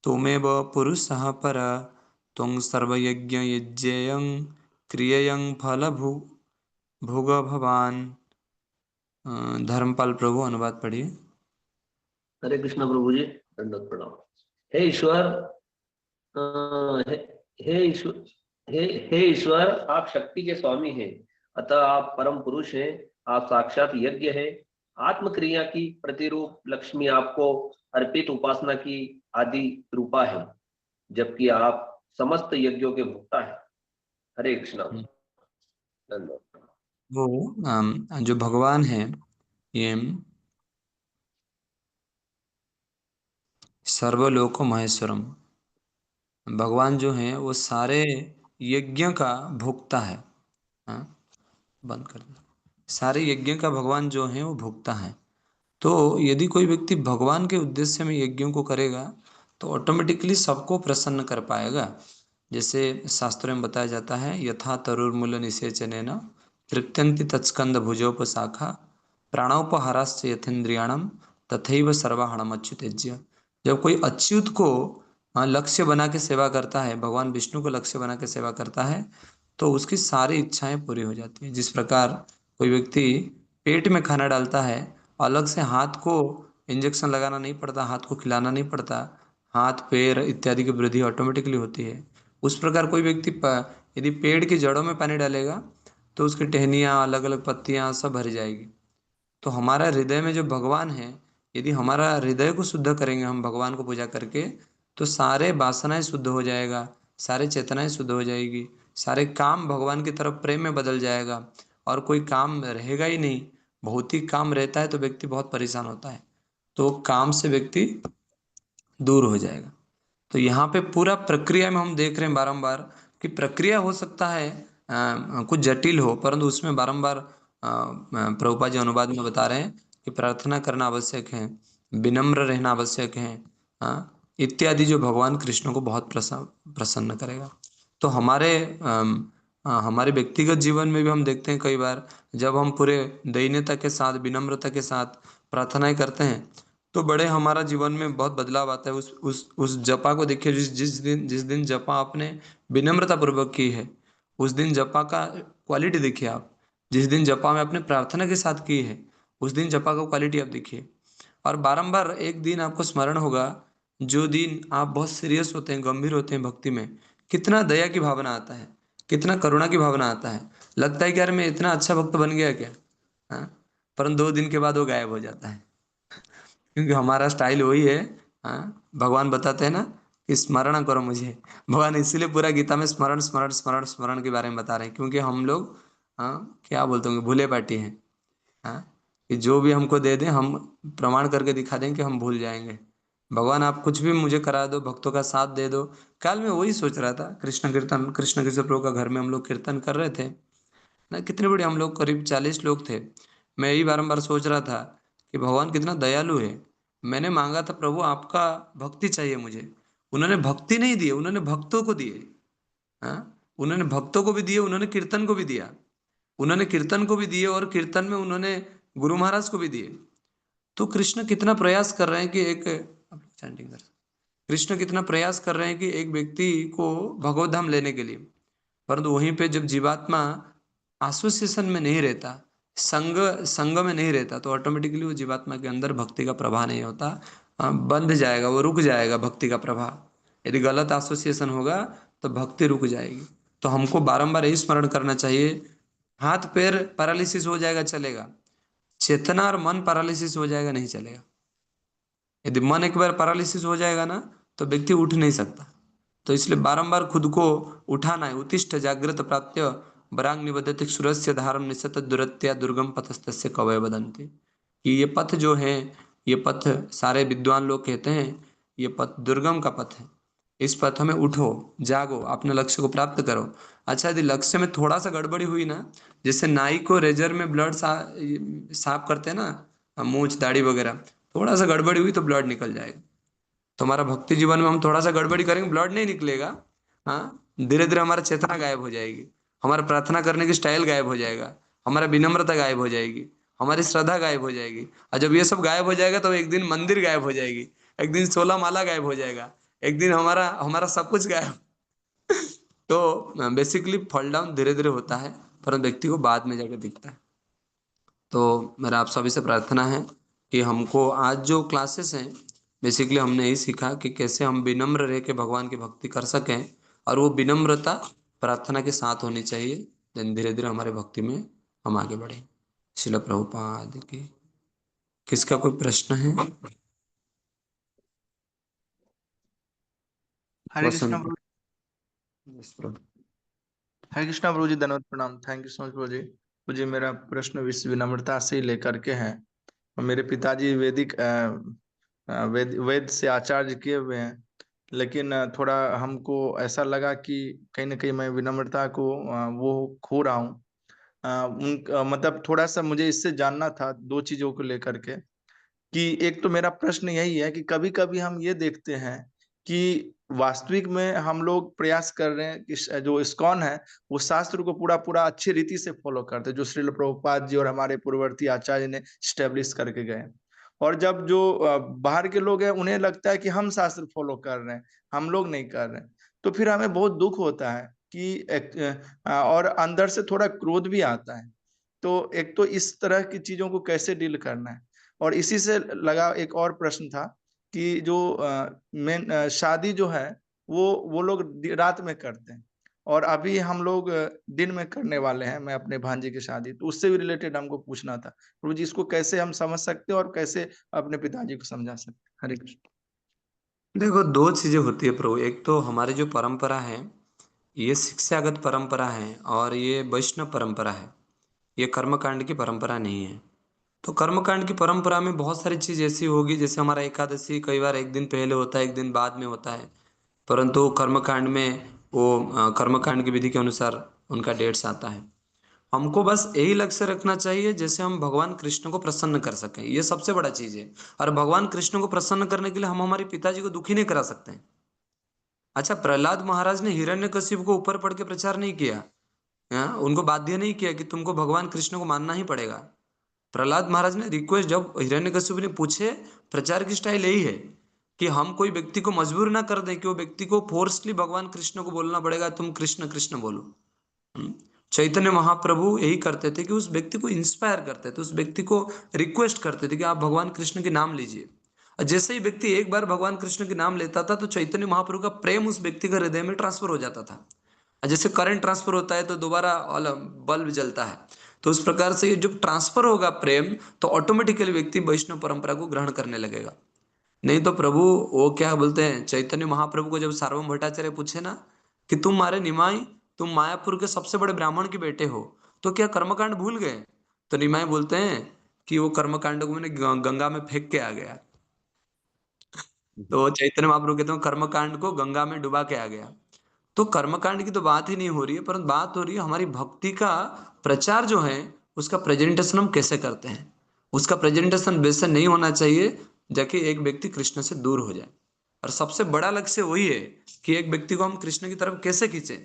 [SPEAKER 1] त्वमेव पुरुषः पर, त्वं सर्वयज्ञ यज्ञेयं क्रियेयं फल भोग भवान। धर्मपाल प्रभु अनुवाद पढ़िए।
[SPEAKER 17] हरे कृष्ण प्रभु जी, दंडवत प्रणाम। हे ईश्वर, हे ईश्वर, हे ईश्वर, आप शक्ति के स्वामी हैं, अतः आप परम पुरुष हैं। आप साक्षात यज्ञ हैं, आत्मक्रिया की प्रतिरूप लक्ष्मी आपको अर्पित उपासना की आदि रूपा है, जबकि आप समस्त यज्ञों के भोक्ता हैं। हरे कृष्णा। धन्यवाद।
[SPEAKER 1] वो जो भगवान है ये सर्वलोको महेश्वरम, भगवान जो है वो सारे यज्ञ का भोक्ता है। हाँ, बंद कर दो। सारे यज्ञ का भगवान जो है वो भोक्ता है। तो यदि कोई व्यक्ति भगवान के उद्देश्य में यज्ञों को करेगा तो ऑटोमेटिकली सबको प्रसन्न कर पाएगा। जैसे शास्त्रों में बताया जाता है, यथा तरुर्मूल निषेचनेन तृप्यन्ति तत्स्कंद भुजोपशाखा प्राणोपहाराश्च यथेन्द्रियाणम तथैव सर्वाहणम अच्युतेज्य। जब कोई अच्युत को लक्ष्य बना के सेवा करता है, भगवान विष्णु को लक्ष्य बना के सेवा करता है, तो उसकी सारी इच्छाएं पूरी हो जाती हैं। जिस प्रकार कोई व्यक्ति पेट में खाना डालता है, अलग से हाथ को इंजेक्शन लगाना नहीं पड़ता, हाथ को खिलाना नहीं पड़ता, हाथ पैर इत्यादि की वृद्धि ऑटोमेटिकली होती है। उस प्रकार कोई व्यक्ति यदि पेड़ की जड़ों में पानी डालेगा तो उसकी टहनियाँ, अलग अलग पत्तियाँ सब भर जाएगी। तो हमारा हृदय में जो भगवान है, यदि हमारा हृदय को शुद्ध करेंगे हम भगवान को पूजा करके, तो सारे वासनाएं शुद्ध हो जाएगा, सारे चेतनाएं शुद्ध हो जाएगी, सारे काम भगवान की तरफ प्रेम में बदल जाएगा, और कोई काम रहेगा ही नहीं। भौतिक काम रहता है तो व्यक्ति बहुत परेशान होता है, तो काम से व्यक्ति दूर हो जाएगा। तो यहाँ पे पूरा प्रक्रिया में हम देख रहे हैं बारंबार कि प्रक्रिया हो सकता है कुछ जटिल हो, परंतु उसमें बारंबार प्रभुपाद जी अनुवाद में बता रहे हैं कि प्रार्थना करना आवश्यक है, विनम्र रहना आवश्यक है, इत्यादि, जो भगवान कृष्ण को बहुत प्रसन्न करेगा। तो हमारे व्यक्तिगत जीवन में भी हम देखते हैं कई बार जब हम पूरे दैन्यता के साथ, विनम्रता के साथ प्रार्थनाएं करते हैं, तो बड़े हमारा जीवन में बहुत बदलाव आता है। उस जपा को देखिए, जिस दिन जपा आपने विनम्रता पूर्वक की है, उस दिन जपा का क्वालिटी देखिए आप। जिस दिन जपा में आपने प्रार्थना के साथ की है, उस दिन जपा का क्वालिटी आप देखिए। और बारंबार एक दिन आपको स्मरण होगा, जो दिन आप बहुत सीरियस होते हैं, गंभीर होते हैं भक्ति में, कितना दया की भावना आता है, कितना करुणा की भावना आता है। लगता है कि यार मैं इतना अच्छा भक्त बन गया क्या, हाँ? परंतु 2 दिन के बाद वो गायब हो जाता है, क्योंकि हमारा स्टाइल वही है। हाँ, भगवान बताते हैं ना कि स्मरण करो मुझे। भगवान इसीलिए पूरा गीता में स्मरण स्मरण स्मरण स्मरण के बारे में बता रहे हैं, क्योंकि हम लोग, हाँ, क्या बोलते होंगे, भूले पाटी हैं। हाँ, कि जो भी हमको दे दें, हम प्रमाण करके दिखा दें कि हम भूल जाएंगे। भगवान आप कुछ भी मुझे करा दो, भक्तों का साथ दे दो। कल मैं वही सोच रहा था, कृष्ण कीर्तन, कृष्ण कृष्ण प्रभु का घर में हम लोग कीर्तन कर रहे थे ना, कितने बड़े हम लोग, करीब 40 लोग थे। मैं यही बारंबार सोच रहा था कि भगवान कितना दयालु है। मैंने मांगा था, प्रभु आपका भक्ति चाहिए मुझे। उन्होंने भक्ति नहीं दी, उन्होंने भक्तों को दिए। हाँ, उन्होंने भक्तों को भी दिए, उन्होंने कीर्तन को भी दिया, उन्होंने कीर्तन को भी दिए, और कीर्तन में उन्होंने गुरु महाराज को भी दिए। तो कृष्ण कितना प्रयास कर रहे हैं कि एक, चैंटिंग कर, कृष्ण कितना प्रयास कर रहे हैं कि एक व्यक्ति को भगवत धाम लेने के लिए। परंतु वहीं पे जब जीवात्मा एसोसिएशन में नहीं रहता, संग संग में नहीं रहता, तो ऑटोमेटिकली वो जीवात्मा के अंदर भक्ति का प्रवाह नहीं होता, बंध जाएगा, वो रुक जाएगा भक्ति का प्रवाह। यदि गलत एसोसिएशन होगा तो भक्ति रुक जाएगी। तो हमको बारंबार यही स्मरण करना चाहिए। हाथ पैर पैरालिसिस हो जाएगा, चलेगा। चेतना और मन पैरालिसिस हो जाएगा, नहीं चलेगा। यदि मन एक बार पैरालिसिस हो जाएगा ना, तो व्यक्ति उठ नहीं सकता। तो इसलिए बारंबार खुद को उठाना है। उत्तिष्ठ जागृत प्राप्त्य वरांग निबद्धते सुरस्य धारम निशत दुरत्या दुर्गम पथस्तस्य कवय बदंती। कि ये पथ जो है, ये पथ सारे विद्वान लोग कहते हैं, ये पथ दुर्गम का पथ है। इस पथ में उठो, जागो, अपने लक्ष्य को प्राप्त करो। अच्छा, यदि लक्ष्य में थोड़ा सा गड़बड़ी हुई ना, जैसे नाई को रेजर में ब्लड साफ करते हैं ना, मूंछ दाढ़ी वगैरह, थोड़ा सा गड़बड़ी हुई तो ब्लड निकल जाएगा। तो हमारा भक्ति जीवन में हम थोड़ा सा गड़बड़ी करेंगे, ब्लड नहीं निकलेगा। हाँ, धीरे धीरे हमारा चेतना गायब हो जाएगी, हमारा प्रार्थना करने की स्टाइल गायब हो जाएगा, हमारा विनम्रता गायब हो जाएगी, हमारी श्रद्धा गायब हो जाएगी। और जब ये सब गायब हो जाएगा तो एक दिन मंदिर गायब हो जाएगी, एक दिन 16 माला गायब हो जाएगा, एक दिन हमारा हमारा सब कुछ गायब। तो बेसिकली फॉल डाउन धीरे धीरे होता है, पर व्यक्ति को बाद में जाकर दिखता है। तो मेरा आप सभी से प्रार्थना है कि हमको आज जो क्लासेस हैं, बेसिकली हमने यही सीखा कि कैसे हम विनम्र रह के भगवान की भक्ति कर सकें, और वो विनम्रता प्रार्थना के साथ होनी चाहिए। देन धीरे धीरे हमारे भक्ति में हम आगे बढ़े। श्रील प्रभुपाद की। किसका कोई प्रश्न है?
[SPEAKER 18] हरे कृष्ण
[SPEAKER 1] वसंत।
[SPEAKER 18] प्रभु।
[SPEAKER 1] Yes, प्रभु।
[SPEAKER 18] हरे कृष्णा प्रभु जी, धन्यवाद, प्रणाम। थैंक यू सो मच प्रभु जी। मुझे मेरा प्रश्न विनम्रता से ही लेकर के है। मेरे पिताजी वेद से आचार्य किए हुए हैं, लेकिन थोड़ा हमको ऐसा लगा कि कहीं ना कहीं मैं विनम्रता को वो खो रहा हूँ। मतलब थोड़ा सा मुझे इससे जानना था, 2 चीजों को लेकर के। कि एक तो मेरा प्रश्न यही है कि कभी कभी हम ये देखते हैं कि वास्तविक में हम लोग प्रयास कर रहे हैं कि जो इस्कॉन है वो शास्त्र को पूरा पूरा अच्छी रीति से फॉलो करते हैं, जो श्रील प्रभुपाद जी और हमारे पूर्ववर्ती आचार्य ने स्टेब्लिश करके गए। और जब जो बाहर के लोग हैं उन्हें लगता है कि हम शास्त्र फॉलो कर रहे हैं, हम लोग नहीं कर रहे हैं। तो फिर हमें बहुत दुख होता है कि और अंदर से थोड़ा क्रोध भी आता है। तो एक तो इस तरह की चीजों को कैसे डील करना है। और इसी से लगा एक और प्रश्न था कि जो शादी जो है वो लोग रात में करते हैं, और अभी हम लोग दिन में करने वाले हैं, मैं अपने भांजे की शादी, तो उससे भी रिलेटेड हमको पूछना था प्रभु जी, इसको कैसे हम समझ सकते हैं और कैसे अपने पिताजी को समझा सकते हैं। हरे कृष्ण।
[SPEAKER 1] देखो, 2 चीजें होती है प्रभु। एक तो हमारी जो परंपरा है, ये शिक्षागत परंपरा है, और ये वैष्णव परंपरा है। ये कर्मकांड की परंपरा नहीं है। तो कर्मकांड की परंपरा में बहुत सारी चीज ऐसी होगी, जैसे हमारा एकादशी कई बार एक दिन पहले होता है, एक दिन बाद में होता है। परंतु कर्मकांड में वो कर्मकांड की विधि के अनुसार उनका डेट्स आता है। हमको बस यही लक्ष्य रखना चाहिए, जैसे हम भगवान कृष्ण को प्रसन्न कर सकें, ये सबसे बड़ा चीज है। और भगवान कृष्ण को प्रसन्न करने के लिए हम हमारे पिताजी को दुखी नहीं करा सकते हैं। अच्छा, प्रहलाद महाराज ने हिरण्यकशिपु को ऊपर पढ़ के प्रचार नहीं किया, उनको बाध्य नहीं किया कि तुमको भगवान कृष्ण को मानना ही पड़ेगा। प्रहलाद महाराज ने रिक्वेस्ट, जब हिरण्यकशिपु ने पूछे, प्रचार की स्टाइल यही है कि हम कोई व्यक्ति को मजबूर ना कर दें कि वो व्यक्ति को फोर्सली भगवान कृष्ण को बोलना पड़ेगा, तुम कृष्ण कृष्ण बोलो। चैतन्य महाप्रभु यही करते थे कि उस व्यक्ति को इंस्पायर करते थे, उस व्यक्ति को रिक्वेस्ट करते थे कि आप भगवान कृष्ण के नाम लीजिए। और जैसे ही व्यक्ति एक बार भगवान कृष्ण के नाम लेता था तो चैतन्य महाप्रभु का प्रेम उस व्यक्ति के हृदय में ट्रांसफर हो जाता था। जैसे करंट ट्रांसफर होता है तो दोबारा बल्ब जलता है, तो उस प्रकार से ये जब ट्रांसफर होगा प्रेम, तो ऑटोमेटिकली व्यक्ति वैष्णव परंपरा को ग्रहण करने लगेगा। नहीं तो प्रभु वो क्या बोलते हैं, चैतन्य महाप्रभु को जब सार्वभौम भट्टाचार्य पूछे ना कि तुम मारे निमाई, तुम मायापुर के सबसे बड़े ब्राह्मण के बेटे हो, तो क्या कर्मकांड भूल गए? तो निमाई बोलते हैं कि वो कर्मकांड को मैंने गंगा में फेंक के आ गया। तो चैतन्य महाप्रभु कहते हैं कर्मकांड को गंगा में डुबा के आ गया। तो कर्मकांड की तो बात ही नहीं हो रही है, परंतु बात हो रही है हमारी भक्ति का प्रचार जो है, उसका प्रेजेंटेशन हम कैसे करते हैं। उसका प्रेजेंटेशन वैसे नहीं होना चाहिए जाके एक व्यक्ति कृष्ण से दूर हो जाए। और सबसे बड़ा लक्ष्य वही है कि एक व्यक्ति को हम कृष्ण की तरफ कैसे खींचे।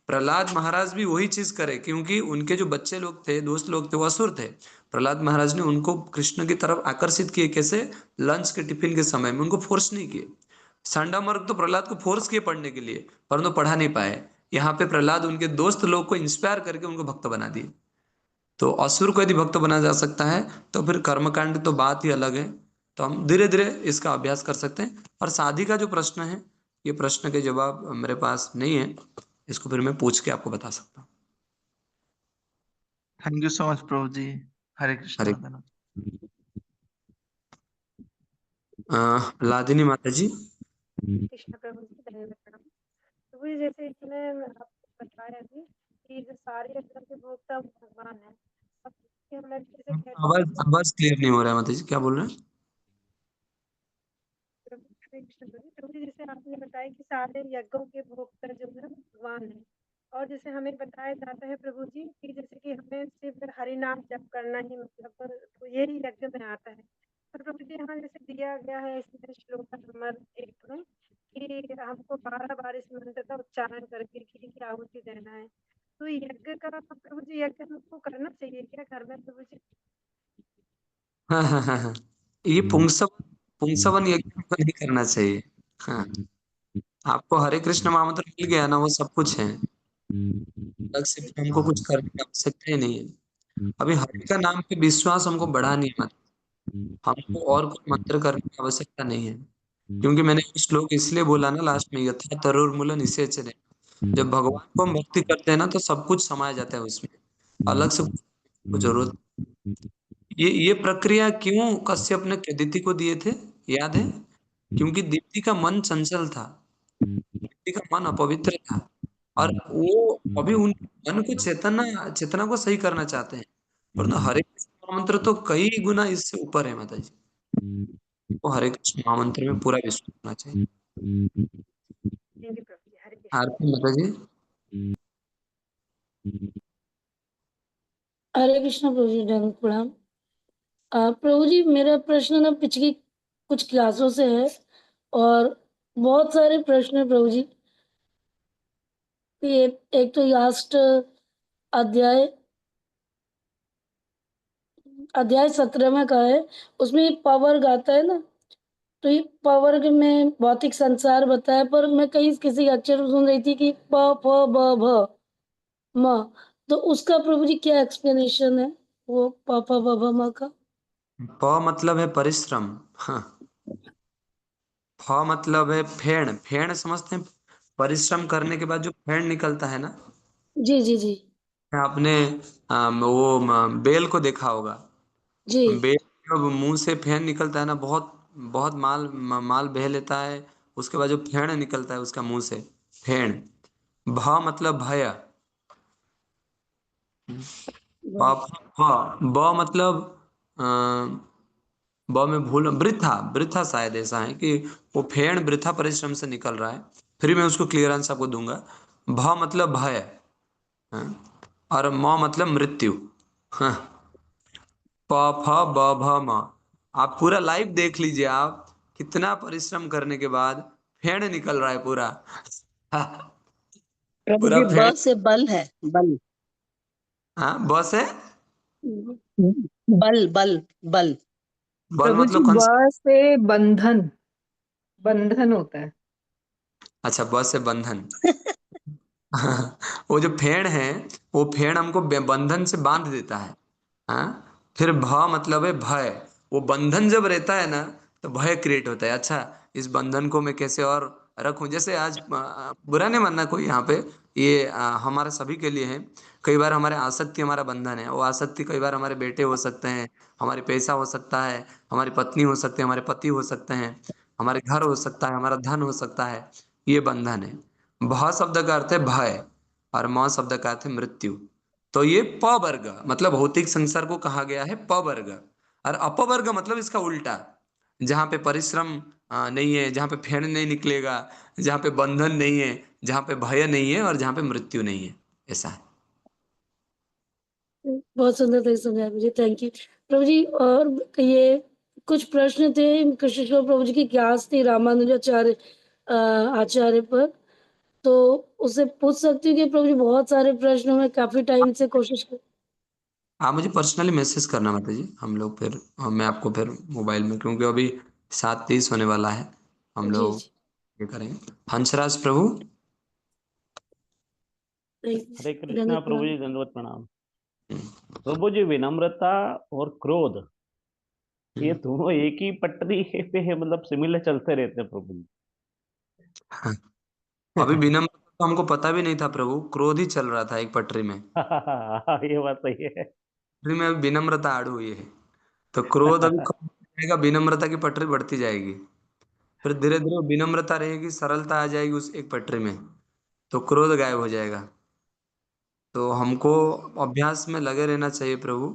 [SPEAKER 1] प्रहलाद महाराज भी वही चीज करे, क्योंकि उनके जो बच्चे लोग थे, दोस्त लोग थे, वो असुर थे। प्रहलाद महाराज ने उनको कृष्ण की तरफ आकर्षित किए, कैसे? लंच के टिफिन के समय में उनको फोर्स नहीं किए। सांडामार्ग तो प्रहलाद को फोर्स किए पढ़ने के लिए, परंतु पढ़ा नहीं पाए। यहाँ पे प्रहलाद उनके दोस्त लोग को इंस्पायर करके उनको भक्त बना दिए। तो असुर को यदि भक्त बना जा सकता है तो फिर कर्मकांड तो बात ही अलग है। तो हम धीरे धीरे इसका अभ्यास कर सकते हैं। और शादी का जो प्रश्न है, ये प्रश्न के जवाब मेरे पास नहीं है, इसको फिर मैं पूछ के आपको बता सकता हूँ।
[SPEAKER 18] थैंक यू सो मच प्रभु जी। हरे कृष्ण।
[SPEAKER 1] लादिनी माता जी।
[SPEAKER 11] कृष्ण प्रभु जी धन्यवाद प्रणाम। प्रभु जी, जैसे इसमें आपको बताया अभी कि जो सारे यज्ञों के भोक्ता भगवान है, अब हम जैसे
[SPEAKER 1] आवाज क्लियर नहीं हो रहा है माता जी, क्या बोल रहे हैं?
[SPEAKER 11] प्रभु जी, जैसे आपने बताया कि सारे यज्ञों के भोक्ता जो है भगवान है, और जैसे हमें बताया जाता है प्रभु जी कि जैसे कि हमें सिर्फ हरि नाम जप करना ही मतलब तो यही यज्ञ में आता है। और प्रभु जी, यहाँ जैसे दिया गया है इसमें श्लोक नंबर 1 में कि हमको 12 बार इस मंत्र का उच्चारण करके घी की आहुति देना है। तो यज्ञ का प्रभु जी, यज्ञ हमको करना चाहिए क्या घर में प्रभु जी?
[SPEAKER 1] हाँ। ये पुंसवन यज्ञ को नहीं करना चाहिए। हाँ, आपको हरे कृष्ण महामंत्र मिल गया ना, वो सब कुछ है। अलग से फिर हमको कुछ करने की आवश्यकता ही नहीं है। अभी हरि का नाम पे विश्वास हमको बढ़ानी है, हमको और कोई मंत्र करने की आवश्यकता नहीं है। क्योंकि मैंने ये श्लोक इसलिए बोला ना लास्ट में, यथा तरुर्मूलन निषेचने। जब भगवान को हम भक्ति करते हैं ना, तो सब कुछ समाया जाता है उसमें, अलग से कुछ जरूरत। ये प्रक्रिया क्यों कश्यप ने दीति को दिए थे, याद है? क्योंकि दीति का मन चंचल था, दीति का मन अपवित्र था, और वो अभी उन मन को चेतना को सही करना चाहते हैं। परंतु हरे कृष्ण मंत्र तो कई गुना इससे ऊपर है माता जी। तो हरे कृष्ण महामंत्र में पूरा विश्वास होना चाहिए। आरती माता जी।
[SPEAKER 19] हरे कृष्ण प्रभु जी, दंड प्रणाम। प्रभु जी, मेरा प्रश्न ना पिछली कुछ क्लासों से है और बहुत सारे प्रश्न है प्रभु जी। ये एक तो लास्ट अध्याय 17 में का है, उसमें पावर गाता है ना, तो ये पावर में भौतिक संसार बताया, पर मैं कहीं किसी अक्षर सुन रही थी कि प फ ब भ म, तो उसका प्रभु जी क्या एक्सप्लेनेशन है वो प फ ब भ म का?
[SPEAKER 1] प मतलब है परिश्रम। हाँ। फ मतलब है फेण। फेण समझते हैं? परिश्रम करने के बाद जो फेण निकलता है ना,
[SPEAKER 19] जी जी जी
[SPEAKER 1] आपने वो बेल को देखा होगा।
[SPEAKER 19] जी
[SPEAKER 1] बेल जब मुंह से फेन निकलता है ना, बहुत बहुत माल बह लेता है, उसके बाद जो फेण निकलता है उसका मुंह से, फेण। भ मतलब भय। ब मतलब अ, ब में भूल, वृथा। वृथा शायद ऐसा है कि वो फेण वृथा परिश्रम से निकल रहा है। फिर मैं उसको क्लियरेंस आपको दूंगा। भ मतलब भय, हाँ? और म मतलब मृत्यु। हाँ। प फ ब भ म। आप पूरा लाइव देख लीजिए, आप कितना परिश्रम करने के बाद फेण निकल रहा है पूरा।
[SPEAKER 20] प्रभु
[SPEAKER 1] पूरा
[SPEAKER 20] जी, ब
[SPEAKER 1] फेण।
[SPEAKER 20] से बल है, बल।
[SPEAKER 1] हाँ, बस है।
[SPEAKER 20] बल बल बल।
[SPEAKER 1] बल
[SPEAKER 10] प्रभु जी
[SPEAKER 1] मतलब कौन सा?
[SPEAKER 10] ब से बंधन, बंधन होता है।
[SPEAKER 1] अच्छा, ब से बंधन। वो जो फेड़ है, वो फेड़ हमको बंधन से बांध देता है। हाँ। फिर भ मतलब है भय। वो बंधन जब रहता है ना, तो भय क्रिएट होता है। अच्छा, इस बंधन को मैं कैसे और रखूं। जैसे आज बुरा नहीं मानना कोई यहाँ पे, ये हमारे सभी के लिए है। कई बार हमारे आसक्ति हमारा बंधन है। वो आसक्ति कई बार हमारे बेटे हो सकते हैं, हमारे पैसा हो सकता है, हमारी पत्नी हो सकती है, हमारे पति हो सकते हैं, हमारे घर हो सकता है, हमारा धन हो सकता है। ये बंधन है। भ शब्द का अर्थ है भय, और म शब्द का अर्थ है मृत्यु। तो ये प वर्ग मतलब भौतिक संसार को कहा गया है प वर्ग। और अपवर्ग मतलब इसका उल्टा, जहाँ पे परिश्रम नहीं है, जहाँ पे फेड़ नहीं निकलेगा, जहाँ पे बंधन नहीं है, जहाँ पे भय नहीं है, और जहाँ पे मृत्यु नहीं है, ऐसा है।
[SPEAKER 19] बहुत सुंदर तरीके से समझाया मुझे, थैंक यू प्रभु जी। और ये कुछ प्रश्न थे कृष्णेश्वर प्रभु जी की क्लास थी रामानुजाचार्य आचार्य पर, तो उससे पूछ सकती हूँ कि प्रभु जी बहुत सारे प्रश्न मैं काफी टाइम से कोशिश कर।
[SPEAKER 1] आप मुझे पर्सनली मैसेज करना माता जी, हम लोग फिर मैं आपको फिर मोबाइल में, क्योंकि अभी 7:30 होने वाला है, हम
[SPEAKER 19] जी
[SPEAKER 1] लोग
[SPEAKER 19] जी।
[SPEAKER 1] ये करेंगे। हंसराज प्रभु।
[SPEAKER 21] हरे कृष्णा
[SPEAKER 19] धन्यवाद
[SPEAKER 21] प्रभु
[SPEAKER 19] प्रणाम।
[SPEAKER 21] जी, दंडवत प्रणाम। प्रभु जी, विनम्रता और क्रोध ये दोनों एक ही पटरी पे है, मतलब सिमिलर चलते रहते हैं प्रभु जी।
[SPEAKER 1] हाँ। अभी विनम्र तो हमको पता भी नहीं था प्रभु, क्रोध ही चल रहा था एक पटरी में।
[SPEAKER 21] ये बात सही है।
[SPEAKER 1] पटरी में अभी विनम्रता ऐड हुई है, तो क्रोध अभी कम हो जाएगा, विनम्रता की पटरी बढ़ती जाएगी। फिर धीरे धीरे विनम्रता रहेगी, सरलता आ जाएगी उस एक पटरी में, तो क्रोध गायब हो जाएगा। तो हमको अभ्यास में लगे रहना चाहिए प्रभु,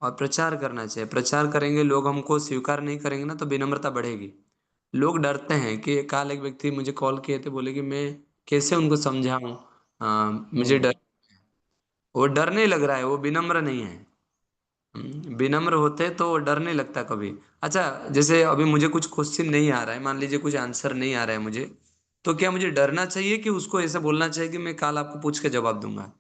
[SPEAKER 1] और प्रचार करना चाहिए। प्रचार करेंगे, लोग हमको स्वीकार नहीं करेंगे ना, तो विनम्रता बढ़ेगी। लोग डरते हैं कि कल एक व्यक्ति मुझे कॉल किए थे, बोले कि मैं कैसे उनको समझाऊं, मुझे डर। वो डर नहीं लग रहा है, वो विनम्र नहीं है। विनम्र होते तो डर नहीं लगता कभी। अच्छा, जैसे अभी मुझे कुछ क्वेश्चन नहीं आ रहा है, मान लीजिए कुछ आंसर नहीं आ रहा है मुझे, तो क्या मुझे डरना चाहिए कि उसको ऐसा बोलना चाहिए कि मैं कल आपको पूछ के जवाब दूंगा?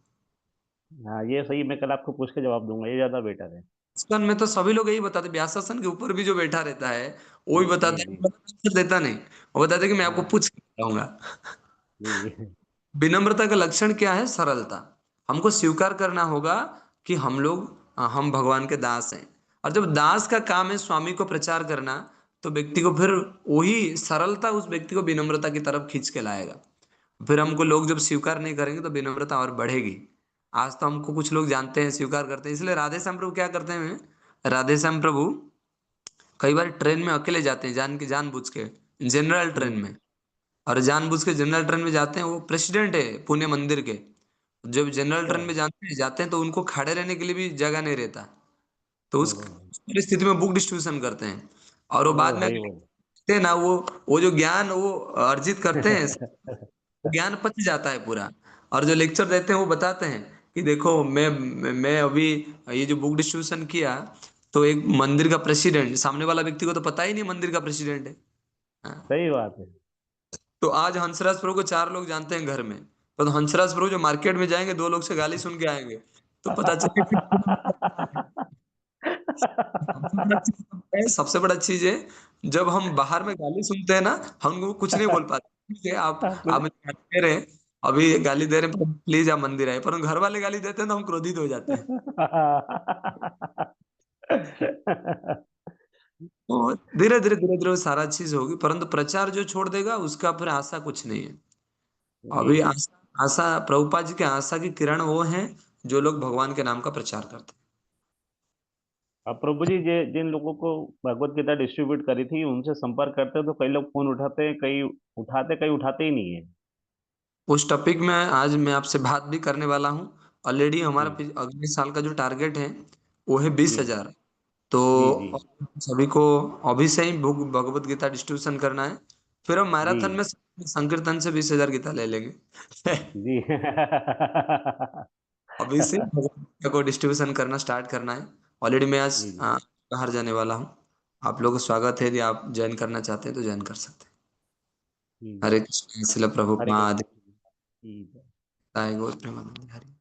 [SPEAKER 21] हाँ, ये सही, मैं कल आपको पूछ के जवाब दूंगा, ये ज्यादा बेटर है।
[SPEAKER 1] बचपन में तो सभी लोग यही बताते, व्यासासन के ऊपर भी जो बैठा रहता है वो भी
[SPEAKER 21] जी
[SPEAKER 1] बताता है,
[SPEAKER 21] जी।
[SPEAKER 1] आंसर देता नहीं, वो बताता है कि मैं आपको
[SPEAKER 21] हाँ
[SPEAKER 1] पूछ के बताऊंगा।
[SPEAKER 21] जी।
[SPEAKER 1] विनम्रता का लक्षण क्या है? सरलता। हमको स्वीकार करना होगा कि हम भगवान के दास हैं। और जब दास का काम है स्वामी को प्रचार करना, तो व्यक्ति को फिर वही सरलता उस व्यक्ति को विनम्रता की तरफ खींच के लाएगा। फिर हमको लोग जब स्वीकार नहीं करेंगे, तो विनम्रता और बढ़ेगी। आज तो हमको कुछ लोग जानते हैं, स्वीकार करते हैं, इसलिए राधे श्याम प्रभु क्या करते हैं, राधे श्याम प्रभु कई बार ट्रेन में अकेले जाते हैं, जानबूझ के, जनरल ट्रेन में। और जानबूझ के जनरल ट्रेन में जाते हैं, वो प्रेसिडेंट है पुणे मंदिर के। जब जनरल ट्रेन में जाते हैं तो उनको खड़े रहने के लिए भी जगह नहीं रहता, तो उस परिस्थिति में बुक डिस्ट्रीब्यूशन करते हैं। और वो बाद
[SPEAKER 21] ओ
[SPEAKER 1] में
[SPEAKER 21] भाई वो।
[SPEAKER 1] देखते हैं ना, वो जो ज्ञान वो अर्जित करते हैं, ज्ञान पच जाता है पूरा। और जो लेक्चर देते हैं वो बताते हैं कि देखो मैं अभी ये जो बुक डिस्ट्रीब्यूशन किया, तो एक मंदिर का प्रेसिडेंट, सामने वाला व्यक्ति को तो पता ही नहीं मंदिर का प्रेसिडेंट है। हाँ।
[SPEAKER 21] सही बात है।
[SPEAKER 1] तो आज हंसराज प्रभु को 4 लोग जानते हैं घर में, पर तो हंसराज प्रभु जो मार्केट में जाएंगे 2 लोग से गाली सुन के आएंगे, तो पता चले कि सबसे बड़ा चीज है, जब हम बाहर में गाली सुनते हैं ना, हम कुछ नहीं बोल पाते। ठीक है, आप मुझे गाली दे रहे हैं, अभी गाली दे रहे हैं, प्लीज आप मंदिर आए, पर घर वाले गाली देते हैं तो हम क्रोधित हो जाते हैं। तो धीरे धीरे वो सारा चीज होगी, परंतु प्रचार जो छोड़ देगा उसका फिर आशा कुछ नहीं है।
[SPEAKER 21] जी
[SPEAKER 1] अभी
[SPEAKER 21] जी।
[SPEAKER 1] आशा आशा प्रभुपाद जी के आशा की किरण वो हैं जो लोग भगवान के नाम का प्रचार करते
[SPEAKER 21] अब प्रभु जी, जिन लोगों को भगवत गीता डिस्ट्रीब्यूट करी थी उनसे संपर्क करते हैं, तो कई लोग फोन उठाते हैं, कई उठाते, कई उठाते ही नहीं है।
[SPEAKER 1] हैं। उस टॉपिक में आज मैं आपसे बात भी करने वाला हूँ। ऑलरेडी हमारा
[SPEAKER 21] जी
[SPEAKER 1] अगले साल का जो टारगेट है वो है बीस
[SPEAKER 21] जी
[SPEAKER 1] हजार तो
[SPEAKER 21] जी जी
[SPEAKER 1] सभी को अभी से ही बुक भगवत गीता डिस्ट्रीब्यूशन करना है। फिर हम
[SPEAKER 21] जी
[SPEAKER 1] मैराथन में संकीर्तन से 20,000 गीता ले लेंगे।
[SPEAKER 21] जी।
[SPEAKER 1] अभी से भगवत गीता को डिस्ट्रीब्यूशन करना स्टार्ट करना है। ऑलरेडी मैं आज
[SPEAKER 21] जी
[SPEAKER 1] बाहर जाने वाला हूँ। आप लोगों का स्वागत है, यदि आप ज्वाइन करना चाहते हैं तो ज्वाइन कर सकते हैं।
[SPEAKER 21] जी।
[SPEAKER 1] हरे कृष्ण, शिल
[SPEAKER 21] हरे
[SPEAKER 1] प्रभुपाद।
[SPEAKER 21] कृष्ण जी।
[SPEAKER 1] जय गौर प्रेमानंद हरि।